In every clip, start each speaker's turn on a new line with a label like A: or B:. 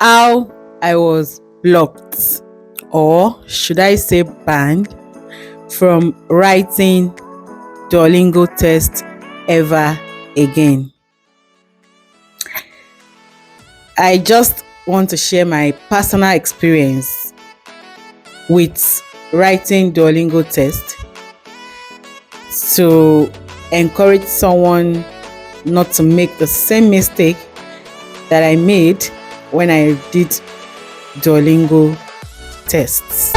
A: how I was blocked, or should I say banned, from writing Duolingo test ever again. I just want to share my personal experience with writing Duolingo test to encourage someone not to make the same mistake that I made when I did Duolingo tests.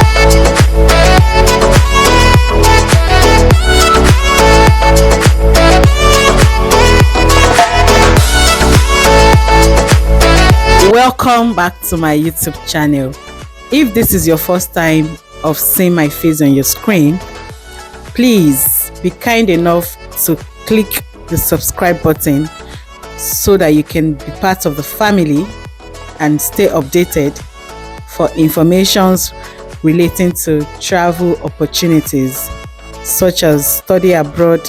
A: Welcome back to my YouTube channel. If this is your first time of seeing my face on your screen, please be kind enough to click the subscribe button so that you can be part of the family and stay updated for informations relating to travel opportunities such as study abroad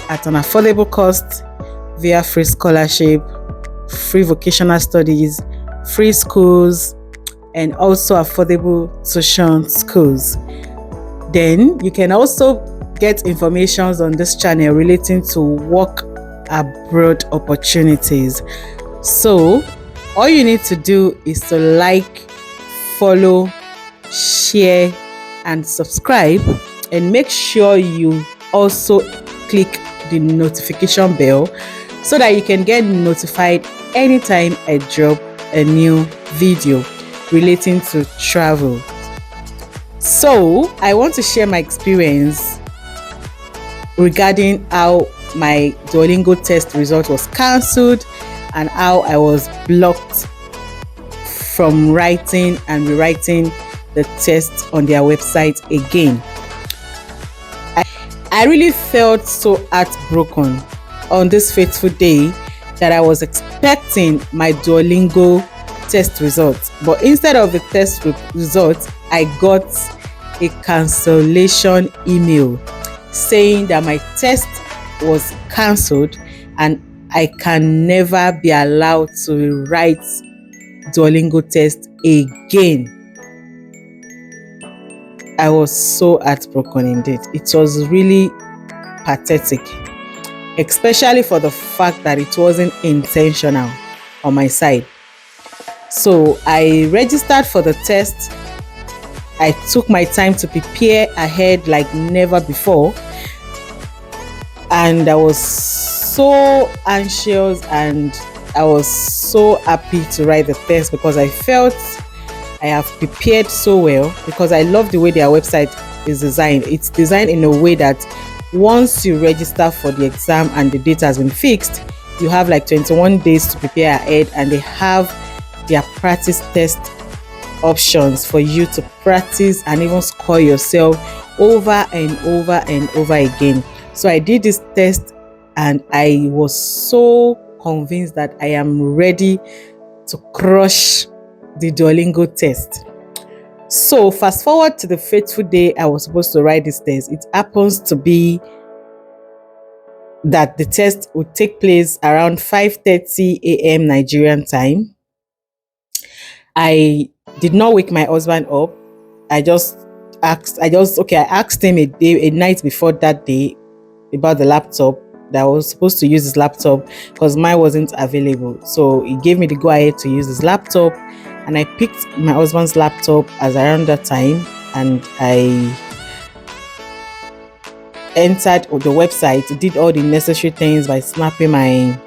A: at an affordable cost via free scholarship, free vocational studies, free schools, and also affordable tuition schools. Then you can also get information on this channel relating to work abroad opportunities. So all you need to do is to like, follow, share, and subscribe, and make sure you also click the notification bell so that you can get notified anytime I drop a new video relating to travel. So I want to share my experience regarding how my Duolingo test result was cancelled and how I was blocked from writing and rewriting the test on their website again. I really felt so heartbroken on this fateful day that I was expecting my Duolingo test results, but instead of the test results, I got a cancellation email saying that my test was cancelled and I can never be allowed to write Duolingo test again. I was so heartbroken indeed. It was really pathetic, especially for the fact that it wasn't intentional on my side. So I registered for the test. I took my time to prepare ahead like never before, and I was so anxious and I was so happy to write the test because I felt I have prepared so well, because I love the way their website is designed. It's designed in a way that once you register for the exam and the date has been fixed, you have like 21 days to prepare ahead, and they have their practice test options for you to practice and even score yourself over and over and over again. So I did this test and I was so convinced that I am ready to crush the Duolingo test. So fast forward to the fateful day I was supposed to write this test. It happens to be that the test would take place around 5:30 a.m. Nigerian time. I did not wake my husband up. I asked him a night before that day about the laptop, that I was supposed to use his laptop because mine wasn't available. So he gave me the go ahead to use his laptop, and I picked my husband's laptop as around that time, and I entered the website, did all the necessary things by snapping my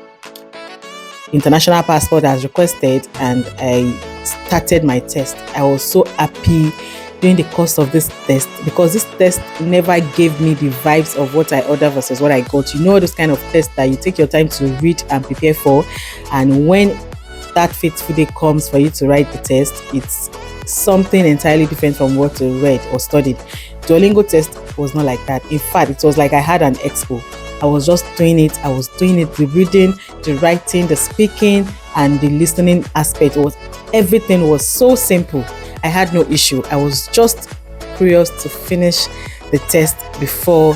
A: international passport as requested, and I started my test. I was so happy during the course of this test because this test never gave me the vibes of what I ordered versus what I got. You know, those kind of tests that you take your time to read and prepare for, and when that fateful day comes for you to write the test, it's something entirely different from what you read or studied. Duolingo test was not like that. In fact, it was like I had an expo. I was just doing it. I was doing it, the reading, the writing, the speaking, and the listening aspect. Everything was so simple. I had no issue. I was just curious to finish the test before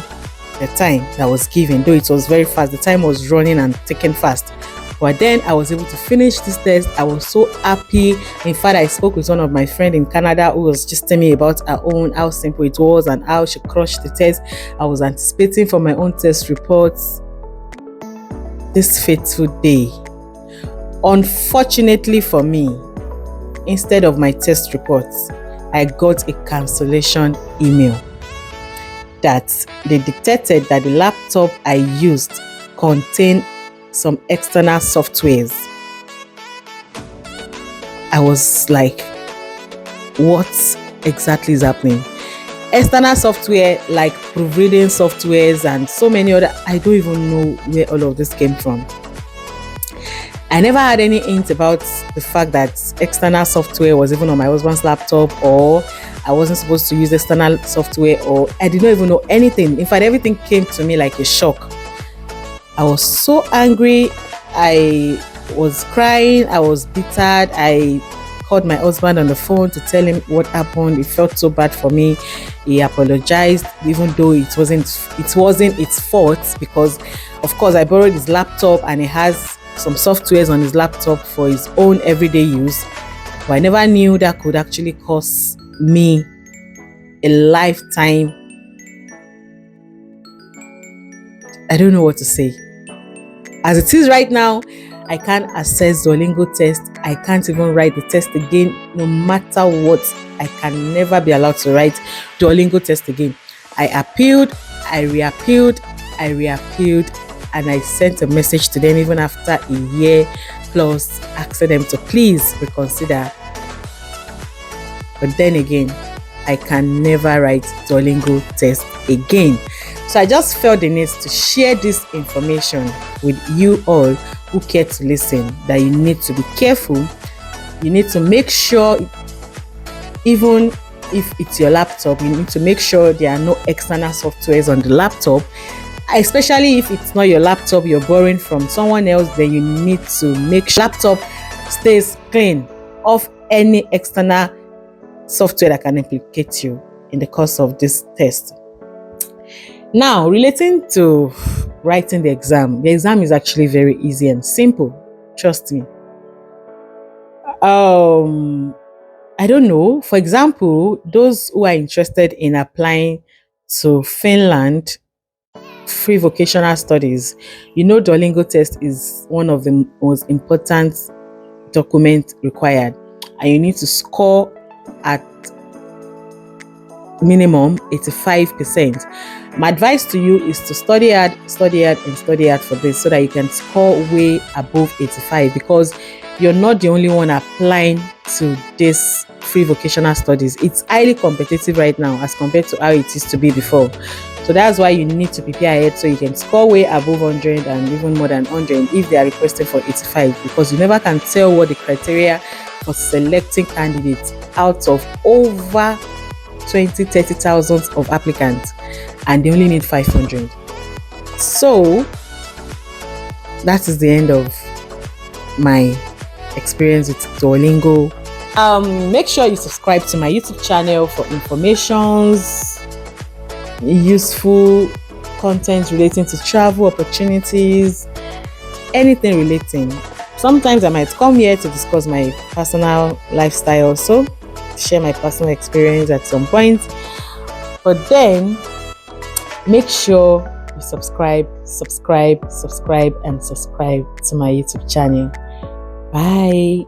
A: the time that was given, though it was very fast. The time was running and taken fast. But then I was able to finish this test. I was so happy. In fact, I spoke with one of my friends in Canada who was just telling me about her own, how simple it was and how she crushed the test. I was anticipating for my own test reports this fateful day. Unfortunately for me, instead of my test reports, I got a cancellation email that they detected that the laptop I used contained some external softwares. I was like, what exactly is happening? External software like proofreading softwares and so many other, I don't even know where all of this came from. I never had any hint about the fact that external software was even on my husband's laptop, or I wasn't supposed to use external software, or I did not even know anything. In fact, everything came to me like a shock. I was so angry. I was crying. I was bittered. I called my husband on the phone to tell him what happened. It felt so bad for me. He apologized, even though it wasn't its fault, because of course I borrowed his laptop and he has some softwares on his laptop for his own everyday use. But I never knew that could actually cost me a lifetime. I don't know what to say. As it is right now, I can't access Duolingo test. I can't even write the test again. No matter what, I can never be allowed to write Duolingo test again. I appealed, I reappealed, and I sent a message to them even after a year plus, asking them to please reconsider. But then again, I can never write Duolingo test again. So I just felt the need to share this information with you all who care to listen, that you need to be careful. You need to make sure, even if it's your laptop, you need to make sure there are no external softwares on the laptop. Especially if it's not your laptop, you're borrowing from someone else, then you need to make sure laptop stays clean of any external software that can implicate you in the course of this test. Now, relating to writing the exam is actually very easy and simple. Trust me. I don't know. For example, those who are interested in applying to Finland free vocational studies, Duolingo test is one of the most important documents required, and you need to score at minimum 85%. My advice to you is to study hard for this, so that you can score way above 85, because you're not the only one applying to this free vocational studies. It's highly competitive right now as compared to how it used to be before. So that's why you need to prepare ahead, so you can score way above 100 and even more than 100 if they are requesting for 85, because you never can tell what the criteria for selecting candidates out of over 30,000 of applicants, and they only need 500. So that is the end of my experience with Duolingo. Make sure you subscribe to my YouTube channel for informations, useful content relating to travel opportunities, anything relating. Sometimes I might come here to discuss my personal lifestyle also, share my personal experience at some point. But then make sure you subscribe to my YouTube channel. Bye.